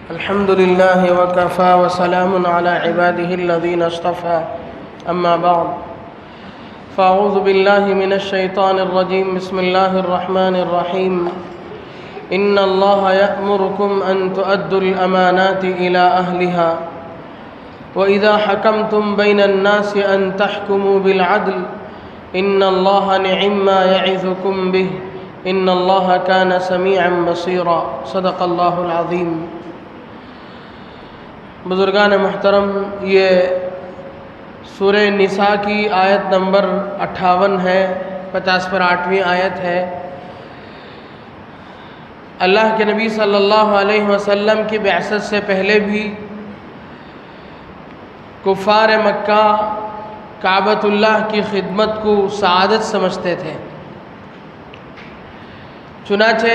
الحمد لله وكفى وسلام على عباده الذين اصطفى أما بعد فأعوذ بالله من الشيطان الرجيم بسم الله الرحمن الرحيم إن الله يأمركم أن تؤدوا الأمانات إلى أهلها وإذا حكمتم بين الناس أن تحكموا بالعدل إن الله نعم ما يعظكم به إن الله كان سميعا بصيرا صدق اللہ العظیم۔ بزرگان محترم، یہ سورہ نساء کی آیت نمبر 58 ہے، 50 پر 8ویں آیت ہے۔ اللہ کے نبی صلی اللہ علیہ وسلم کی بعثت سے پہلے بھی کفار مکہ کعبۃ اللہ کی خدمت کو سعادت سمجھتے تھے، چنانچہ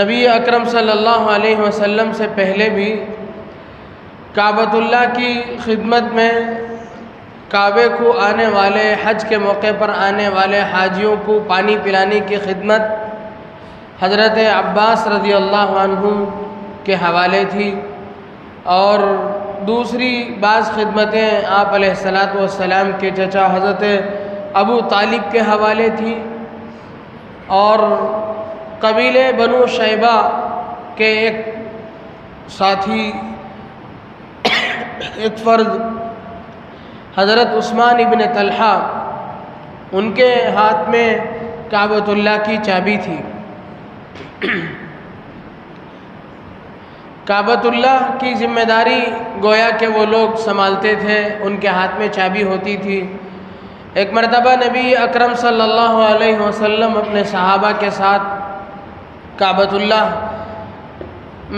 نبی اکرم صلی اللہ علیہ وسلم سے پہلے بھی کعبۃ اللہ کی خدمت میں کعبے کو آنے والے، حج کے موقع پر آنے والے حاجیوں کو پانی پلانے کی خدمت حضرت عباس رضی اللہ عنہ کے حوالے تھی، اور دوسری بعض خدمتیں آپ علیہ الصلاۃ والسلام کے چچا حضرت ابو طالب کے حوالے تھی، اور قبیلے بنو شیبہ کے ایک ساتھی، ایک فرد حضرت عثمان ابن طلحہ، ان کے ہاتھ میں کعبۃ اللہ کی چابی تھی۔ کعبۃ اللہ کی ذمہ داری گویا کہ وہ لوگ سنبھالتے تھے، ان کے ہاتھ میں چابی ہوتی تھی۔ ایک مرتبہ نبی اکرم صلی اللہ علیہ وسلم اپنے صحابہ کے ساتھ کعبۃ اللہ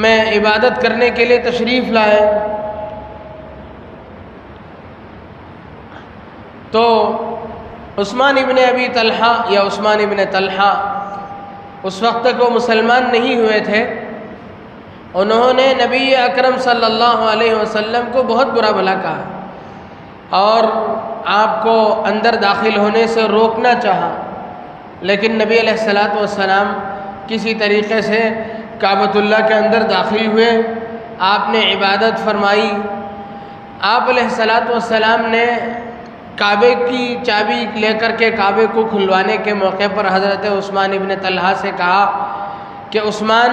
میں عبادت کرنے کے لیے تشریف لائے، تو عثمان ابن ابی طلحہ یا عثمان ابن طلحہ اس وقت تک وہ مسلمان نہیں ہوئے تھے، انہوں نے نبی اکرم صلی اللہ علیہ وسلم کو بہت برا بھلا کہا اور آپ کو اندر داخل ہونے سے روکنا چاہا، لیکن نبی علیہ الصلاۃ والسلام کسی طریقے سے کعبۃ اللہ کے اندر داخل ہوئے، آپ نے عبادت فرمائی۔ آپ علیہ الصلاۃ والسلام نے کعبے کی چابی لے کر کے کعبے کو کھلوانے کے موقع پر حضرت عثمان ابن طلحہ سے کہا کہ عثمان،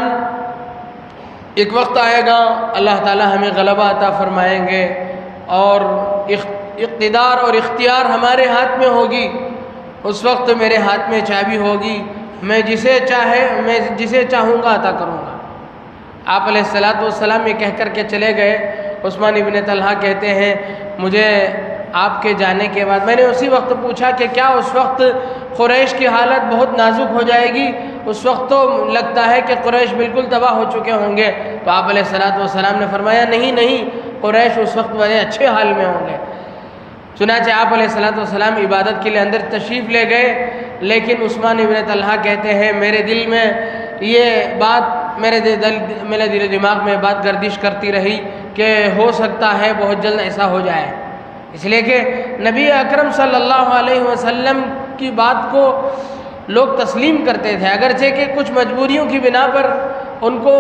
ایک وقت آئے گا اللہ تعالی ہمیں غلبہ عطا فرمائیں گے اور اقتدار اور اختیار ہمارے ہاتھ میں ہوگی، اس وقت میرے ہاتھ میں چابی ہوگی، میں جسے چاہوں گا عطا کروں گا۔ آپ علیہ الصلاۃ والسلام یہ کہہ کر کے چلے گئے۔ عثمان ابن طلحہ کہتے ہیں، مجھے آپ کے جانے کے بعد میں نے اسی وقت پوچھا کہ کیا اس وقت قریش کی حالت بہت نازک ہو جائے گی؟ اس وقت تو لگتا ہے کہ قریش بالکل تباہ ہو چکے ہوں گے۔ تو آپ علیہ الصلاۃ والسلام نے فرمایا، نہیں، قریش اس وقت بڑے اچھے حال میں ہوں گے۔ چنانچہ آپ علیہ الصلاۃ والسلام عبادت کے لیے اندر تشریف لے گئے، لیکن عثمان ابن طلحہ کہتے ہیں میرے دل میں یہ بات، میرے دل و دماغ میں بات گردش کرتی رہی کہ ہو سکتا ہے بہت جلد ایسا ہو جائے، اس لیے کہ نبی اکرم صلی اللہ علیہ وسلم کی بات کو لوگ تسلیم کرتے تھے، اگرچہ کہ کچھ مجبوریوں کی بنا پر ان کو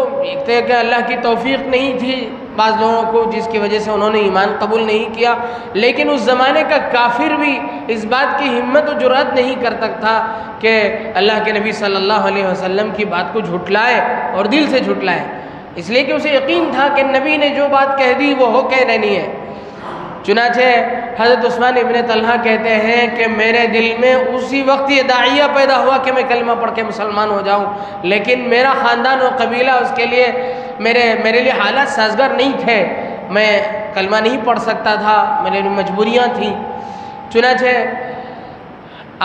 کہ اللہ کی توفیق نہیں تھی بعض لوگوں کو، جس کی وجہ سے انہوں نے ایمان قبول نہیں کیا، لیکن اس زمانے کا کافر بھی اس بات کی ہمت و جرأت نہیں کرتا تھا کہ اللہ کے نبی صلی اللہ علیہ وسلم کی بات کو جھٹلائے اور دل سے جھٹلائے، اس لیے کہ اسے یقین تھا کہ نبی نے جو بات کہہ دی وہ ہو کے رہنی ہے۔ چنانچہ حضرت عثمان ابن طلحہ کہتے ہیں کہ میرے دل میں اسی وقت یہ داعیہ پیدا ہوا کہ میں کلمہ پڑھ کے مسلمان ہو جاؤں، لیکن میرا خاندان و قبیلہ اس کے لیے میرے لیے حالات سازگار نہیں تھے، میں کلمہ نہیں پڑھ سکتا تھا، میرے لیے مجبوریاں تھیں۔ چنانچہ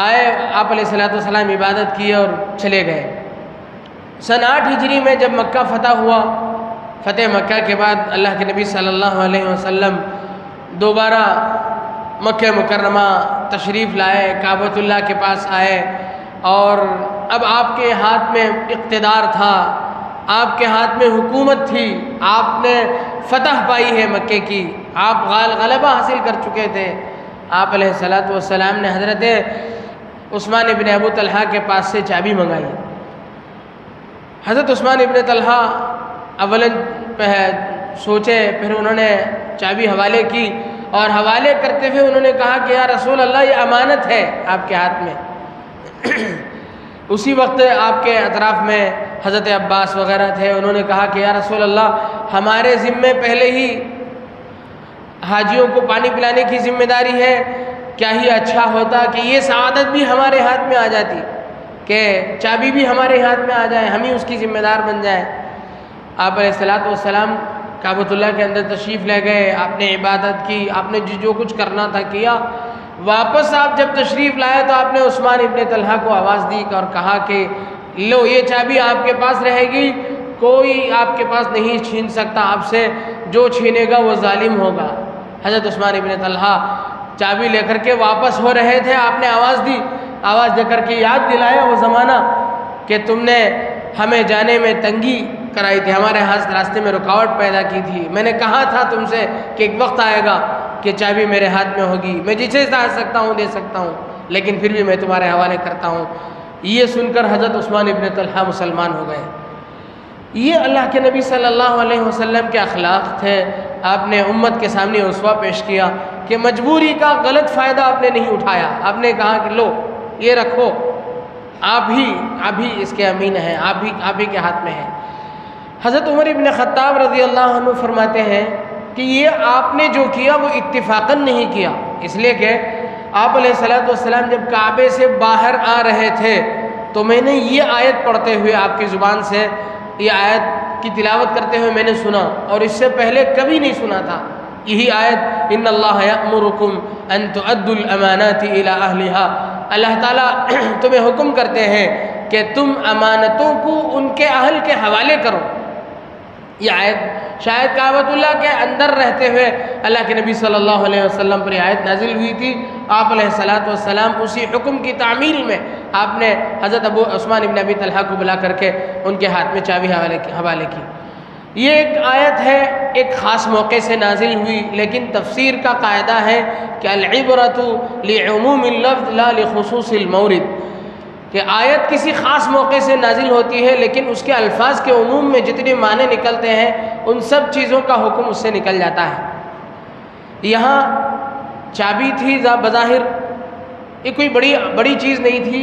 آئے آپ علیہ الصلاۃ والسلام، عبادت کی اور چلے گئے۔ سن 8 ہجری میں جب مکہ فتح ہوا، فتح مکہ کے بعد اللہ کے نبی صلی اللہ علیہ وسلم دوبارہ مکہ مکرمہ تشریف لائے، کعبۃ اللہ کے پاس آئے، اور اب آپ کے ہاتھ میں اقتدار تھا، آپ کے ہاتھ میں حکومت تھی، آپ نے فتح پائی ہے مکے کی، آپ غلبہ حاصل کر چکے تھے۔ آپ علیہ الصلاۃ والسلام نے حضرت عثمان ابن ابو طلحہ کے پاس سے چابی منگائی۔ حضرت عثمان ابن طلحہ اولن سوچے، پھر انہوں نے چابی حوالے کی، اور حوالے کرتے ہوئے انہوں نے کہا کہ یا رسول اللہ یہ امانت ہے آپ کے ہاتھ میں۔ اسی وقت آپ کے اطراف میں حضرت عباس وغیرہ تھے، انہوں نے کہا کہ یا رسول اللہ ہمارے ذمے پہلے ہی حاجیوں کو پانی پلانے کی ذمہ داری ہے، کیا ہی اچھا ہوتا کہ یہ سعادت بھی ہمارے ہاتھ میں آ جاتی، کہ چابی بھی ہمارے ہاتھ میں آ جائے، ہم ہی اس کی ذمہ دار بن جائیں۔ آپ علیہ الصلوۃ والسلام کعبۃ اللہ کے اندر تشریف لے گئے، آپ نے عبادت کی، آپ نے جو کچھ کرنا تھا کیا۔ واپس آپ جب تشریف لائے تو آپ نے عثمان ابن طلحہ کو آواز دی اور کہا کہ لو یہ چابی آپ کے پاس رہے گی، کوئی آپ کے پاس نہیں چھین سکتا آپ سے، جو چھینے گا وہ ظالم ہوگا۔ حضرت عثمان ابن طلحہ چابی لے کر کے واپس ہو رہے تھے، آپ نے آواز دی، آواز دے کر کے یاد دلایا وہ زمانہ کہ تم نے ہمیں جانے میں تنگی کرائی تھی، ہمارے راستے میں رکاوٹ پیدا کی تھی، میں نے کہا تھا تم سے کہ ایک وقت آئے گا کہ چابی میرے ہاتھ میں ہوگی، میں جسے دے سکتا ہوں دے سکتا ہوں، لیکن پھر بھی میں تمہارے حوالے کرتا ہوں۔ یہ سن کر حضرت عثمان ابن طلحہ مسلمان ہو گئے۔ یہ اللہ کے نبی صلی اللہ علیہ وسلم کے اخلاق تھے۔ آپ نے امت کے سامنے اسوہ پیش کیا کہ مجبوری کا غلط فائدہ آپ نے نہیں اٹھایا، آپ نے کہا کہ لو یہ رکھو، آپ ہی اس کے امین ہیں، آپ ہی کے ہاتھ میں ہے۔ حضرت عمر ابن خطاب رضی اللہ عنہ فرماتے ہیں کہ یہ آپ نے جو کیا وہ اتفاقاً نہیں کیا، اس لیے کہ آپ علیہ الصلوۃ والسلام جب کعبے سے باہر آ رہے تھے تو میں نے یہ آیت پڑھتے ہوئے آپ کی زبان سے یہ آیت کی تلاوت کرتے ہوئے میں نے سنا، اور اس سے پہلے کبھی نہیں سنا تھا۔ یہی آیت ان اللہ یأمرکم ان تؤدوا الامانات الی اہلھا، اللہ تعالیٰ تمہیں حکم کرتے ہیں کہ تم امانتوں کو ان کے اہل کے حوالے کرو۔ یہ آیت شاید کعبۃ اللہ کے اندر رہتے ہوئے اللہ کے نبی صلی اللہ علیہ وسلم پر یہ آیت نازل ہوئی تھی۔ آپ علیہ الصلوۃ والسلام اسی حکم کی تعمیل میں آپ نے حضرت ابو عثمان ابن ابی طلحہ کو بلا کر کے ان کے ہاتھ میں چابی حوالے کی۔ یہ ایک آیت ہے، ایک خاص موقع سے نازل ہوئی، لیکن تفسیر کا قاعدہ ہے کہ العبرۃ لعموم اللفظ لا لخصوص المورد، کہ آیت کسی خاص موقع سے نازل ہوتی ہے لیکن اس کے الفاظ کے عموم میں جتنے معنی نکلتے ہیں ان سب چیزوں کا حکم اس سے نکل جاتا ہے۔ یہاں چابی تھی بظاہر، یہ کوئی بڑی چیز نہیں تھی،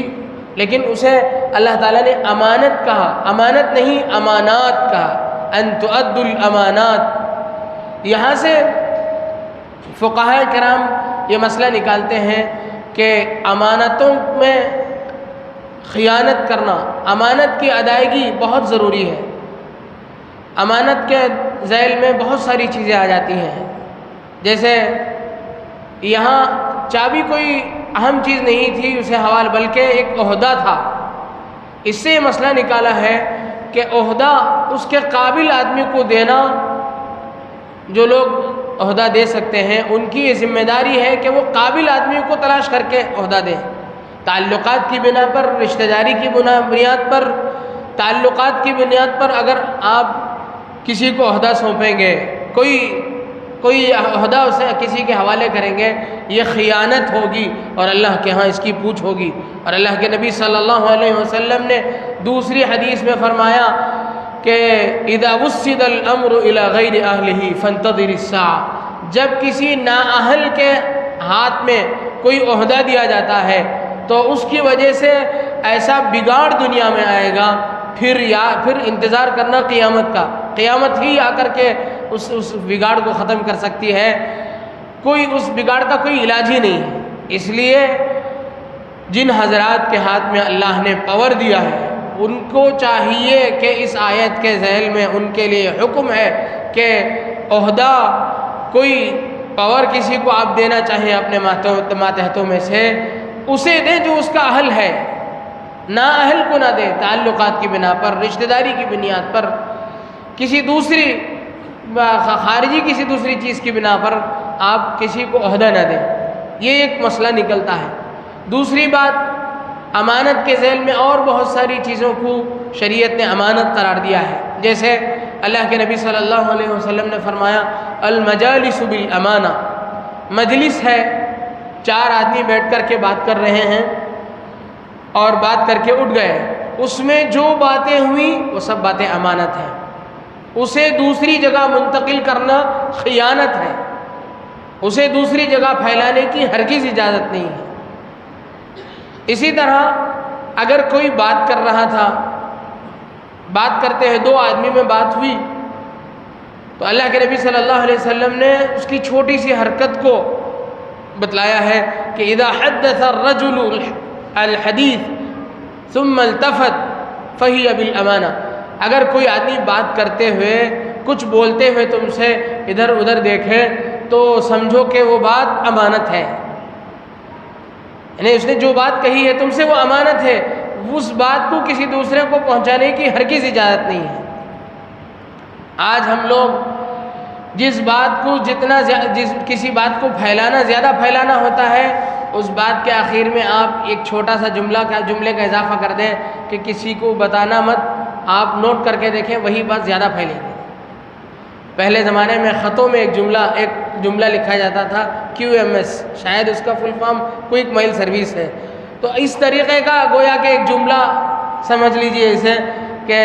لیکن اسے اللہ تعالیٰ نے امانت کہا، امانت نہیں امانات کہا، ان تؤدوا الامانات۔ یہاں سے فقہاء کرام یہ مسئلہ نکالتے ہیں کہ امانتوں میں خیانت کرنا، امانت کی ادائیگی بہت ضروری ہے۔ امانت کے ذیل میں بہت ساری چیزیں آ جاتی ہیں، جیسے یہاں چابی کوئی اہم چیز نہیں تھی اسے حوالہ، بلکہ ایک عہدہ تھا۔ اس سے یہ مسئلہ نکالا ہے کہ عہدہ اس کے قابل آدمی کو دینا، جو لوگ عہدہ دے سکتے ہیں ان کی یہ ذمہ داری ہے کہ وہ قابل آدمی کو تلاش کر کے عہدہ دیں۔ تعلقات کی بنا پر، رشتہ داری کی بنیاد پر، تعلقات کی بنیاد پر اگر آپ کسی کو عہدہ سونپیں گے، کوئی عہدہ اسے کسی کے حوالے کریں گے، یہ خیانت ہوگی اور اللہ کے ہاں اس کی پوچھ ہوگی۔ اور اللہ کے نبی صلی اللہ علیہ وسلم نے دوسری حدیث میں فرمایا کہ اذا وسد الامر الى غیر اہلہ فانتظر الساعہ، جب کسی نااہل کے ہاتھ میں کوئی عہدہ دیا جاتا ہے تو اس کی وجہ سے ایسا بگاڑ دنیا میں آئے گا، پھر انتظار کرنا قیامت کا، قیامت ہی آ کر کے اس بگاڑ کو ختم کر سکتی ہے، اس بگاڑ کا کوئی علاج ہی نہیں ہے۔ اس لیے جن حضرات کے ہاتھ میں اللہ نے پاور دیا ہے ان کو چاہیے کہ اس آیت کے ذیل میں ان کے لیے حکم ہے کہ عہدہ، کوئی پاور کسی کو آپ دینا چاہیں اپنے ماتحتوں میں سے، اسے دیں جو اس کا اہل ہے، نااہل کو نہ دیں۔ تعلقات کی بنا پر، رشتہ داری کی بنیاد پر، کسی دوسری خارجی کسی دوسری چیز کی بنا پر آپ کسی کو عہدہ نہ دیں، یہ ایک مسئلہ نکلتا ہے۔ دوسری بات، امانت کے ذیل میں اور بہت ساری چیزوں کو شریعت نے امانت قرار دیا ہے، جیسے اللہ کے نبی صلی اللہ علیہ وسلم نے فرمایا المجالس بالامانہ، مجلس ہے، 4 آدمی بیٹھ کر کے بات کر رہے ہیں اور بات کر کے اٹھ گئے، اس میں جو باتیں ہوئیں وہ سب باتیں امانت ہیں۔ اسے دوسری جگہ منتقل کرنا خیانت ہے، اسے دوسری جگہ پھیلانے کی ہرگز اجازت نہیں ہے۔ اسی طرح اگر کوئی بات کر رہا تھا، بات کرتے ہیں دو آدمی میں بات ہوئی، تو اللہ کے نبی صلی اللہ علیہ وسلم نے اس کی چھوٹی سی حرکت کو بتلایا ہے کہ اذا حدث الرجل الحدیث ثم التفت فهي بالامانہ، اگر کوئی آدمی بات کرتے ہوئے کچھ بولتے ہوئے تم سے ادھر ادھر دیکھے تو سمجھو کہ وہ بات امانت ہے، یعنی اس نے جو بات کہی ہے تم سے وہ امانت ہے، اس بات کو کسی دوسرے کو پہنچانے کی ہرگز اجازت نہیں ہے۔ آج ہم لوگ جس بات کو کسی بات کو زیادہ پھیلانا ہوتا ہے، اس بات کے آخر میں آپ ایک چھوٹا سا جملے کا اضافہ کر دیں کہ کسی کو بتانا مت، آپ نوٹ کر کے دیکھیں وہی بات زیادہ پھیلے گی۔ پہلے زمانے میں خطوں میں ایک جملہ لکھا جاتا تھا QMS، شاید اس کا فل فارم کوئک میل سروس ہے، تو اس طریقے کا گویا کہ ایک جملہ سمجھ لیجئے اسے کہ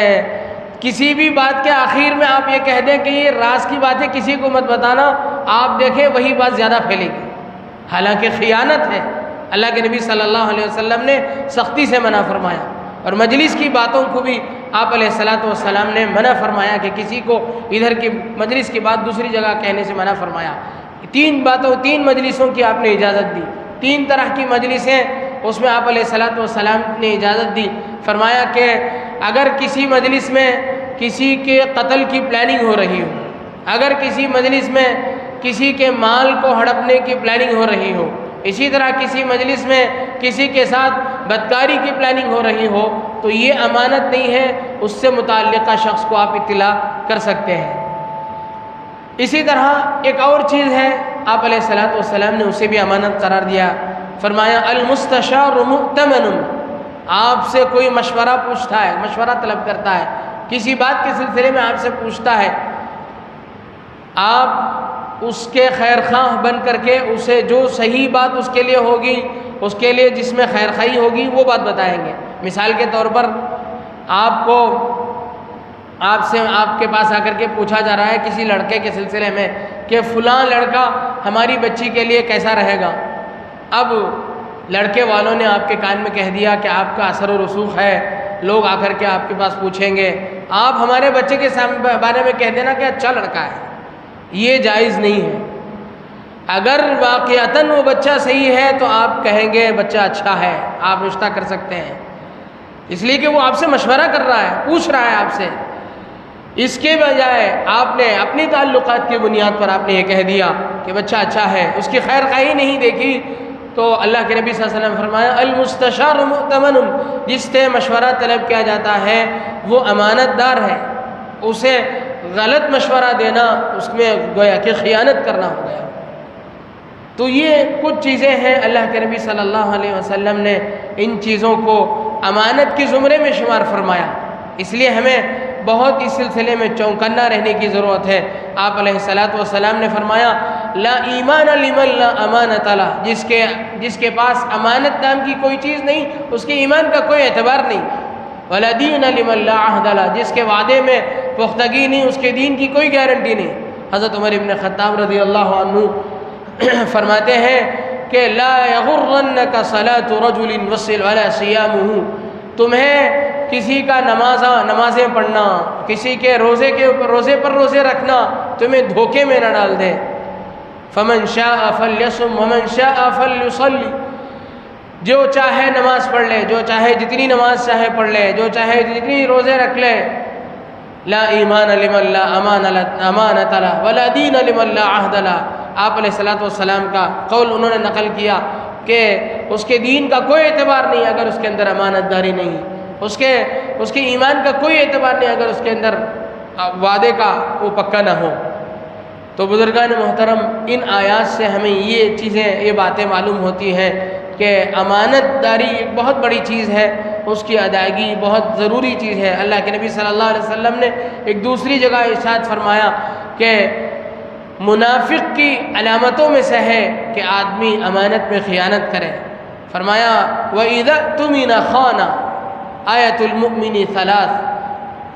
کسی بھی بات کے آخر میں آپ یہ کہہ دیں کہ یہ راز کی بات ہے، کسی کو مت بتانا، آپ دیکھیں وہی بات زیادہ پھیلے گی، حالانکہ خیانت ہے۔ اللہ کے نبی صلی اللہ علیہ وسلم نے سختی سے منع فرمایا، اور مجلس کی باتوں کو بھی آپ علیہ الصلاۃ والسلام نے منع فرمایا کہ کسی کو ادھر کی مجلس کی بات دوسری جگہ کہنے سے منع فرمایا۔ تین مجلسوں کی آپ نے اجازت دی، 3 طرح کی مجلسیں اس میں آپ علیہ الصلاۃ والسلام نے اجازت دی۔ فرمایا کہ اگر کسی مجلس میں کسی کے قتل کی پلاننگ ہو رہی ہو، اگر کسی مجلس میں کسی کے مال کو ہڑپنے کی پلاننگ ہو رہی ہو، اسی طرح کسی مجلس میں کسی کے ساتھ بدکاری کی پلاننگ ہو رہی ہو، تو یہ امانت نہیں ہے، اس سے متعلقہ شخص کو آپ اطلاع کر سکتے ہیں۔ اسی طرح ایک اور چیز ہے، آپ علیہ الصلاۃ والسلام نے اسے بھی امانت قرار دیا۔ فرمایا المستشار مؤتمن، آپ سے کوئی مشورہ پوچھتا ہے، مشورہ طلب کرتا ہے، کسی بات کے سلسلے میں آپ سے پوچھتا ہے، آپ اس کے خیر خواہ بن کر کے اسے جو صحیح بات اس کے لیے ہوگی، اس کے لیے جس میں خیر خواہی ہوگی وہ بات بتائیں گے۔ مثال کے طور پر آپ کے پاس آ کر کے پوچھا جا رہا ہے کسی لڑکے کے سلسلے میں کہ فلاں لڑکا ہماری بچی کے لیے کیسا رہے گا۔ اب لڑکے والوں نے آپ کے کان میں کہہ دیا کہ آپ کا اثر و رسوخ ہے، لوگ آ کر کے آپ کے پاس پوچھیں گے، آپ ہمارے بچے کے بارے میں کہہ دینا کہ اچھا لڑکا ہے، یہ جائز نہیں ہے۔ اگر واقعتاً وہ بچہ صحیح ہے تو آپ کہیں گے بچہ اچھا ہے، آپ رشتہ کر سکتے ہیں، اس لیے کہ وہ آپ سے مشورہ کر رہا ہے، پوچھ رہا ہے آپ سے۔ اس کے بجائے آپ نے اپنی تعلقات کی بنیاد پر آپ نے یہ کہہ دیا کہ بچہ اچھا ہے، اس کی خیر خواہی نہیں دیکھی، تو اللہ کے نبی صلی اللہ علیہ وسلم فرمایا المستشار مؤتمن، جس سے مشورہ طلب کیا جاتا ہے وہ امانت دار ہے، اسے غلط مشورہ دینا اس میں گویا کہ خیانت کرنا ہو گیا۔ تو یہ کچھ چیزیں ہیں، اللہ کے نبی صلی اللہ علیہ وسلم نے ان چیزوں کو امانت کے زمرے میں شمار فرمایا، اس لیے ہمیں بہت اس سلسلے میں چوکنا رہنے کی ضرورت ہے۔ آپ علیہ الصلاۃ والسلام نے فرمایا لا ایمان لمن لا امانت له، جس کے پاس امانت نام کی کوئی چیز نہیں، اس کے ایمان کا کوئی اعتبار نہیں۔ ولا دین لمن لا عہد له، جس کے وعدے میں پختگی نہیں، اس کے دین کی کوئی گارنٹی نہیں۔ حضرت عمر بن خطاب رضی اللہ عنہ فرماتے ہیں کہ لا یغرنک صلاۃ رجل وصل ولا صیامہ، تمہیں کسی کا نمازیں پڑھنا، کسی کے روزے پر روزے رکھنا تمہیں دھوکے میں نہ ڈال دے۔ فمن شاء فلیصم ومن شاء فلیصلی، جو چاہے نماز پڑھ لے، جو چاہے جتنی نماز چاہے پڑھ لے، جو چاہے جتنی روزے رکھ لے۔ لا ایمان لمن لا امانت له ولا دین لمن لا عہد له، آپ علیہ الصلوۃ والسلام کا قول انہوں نے نقل کیا کہ اس کے دین کا کوئی اعتبار نہیں اگر اس کے اندر امانت داری نہیں، اس کے ایمان کا کوئی اعتبار نہیں اگر اس کے اندر وعدے کا وہ پکا نہ ہو۔ تو بزرگان محترم، ان آیات سے ہمیں یہ باتیں معلوم ہوتی ہیں کہ امانت داری ایک بہت بڑی چیز ہے، اس کی ادائیگی بہت ضروری چیز ہے۔ اللہ کے نبی صلی اللہ علیہ وسلم نے ایک دوسری جگہ ارشاد فرمایا کہ منافق کی علامتوں میں سے ہے کہ آدمی امانت میں خیانت کرے۔ فرمایا وَإِذَا اؤْتُمِنَ خَانَ، آیۃ المؤمن ثلاث،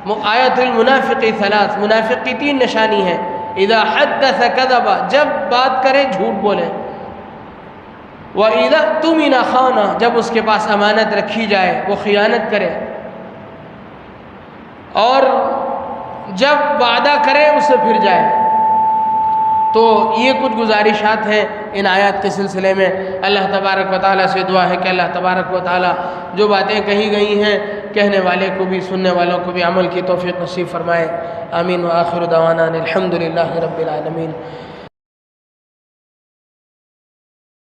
آیت المنافق ثلاث، منافق کی 3 نشانی ہیں۔ اذا حدث کذب، جب بات کرے جھوٹ بولے، وَإِذَا اؤْتُمِنَ خَانَ، جب اس کے پاس امانت رکھی جائے وہ خیانت کرے، اور جب وعدہ کرے اس سے پھر جائے۔ تو یہ کچھ گزارشات ہیں ان آیات کے سلسلے میں۔ اللہ تبارک و تعالیٰ سے دعا ہے کہ اللہ تبارک و تعالیٰ جو باتیں کہی گئی ہیں کہنے والے کو بھی، سننے والوں کو بھی عمل کی توفیق نصیب فرمائے۔ آمین۔ وآخر دعوانا الحمد للہ رب العالمین۔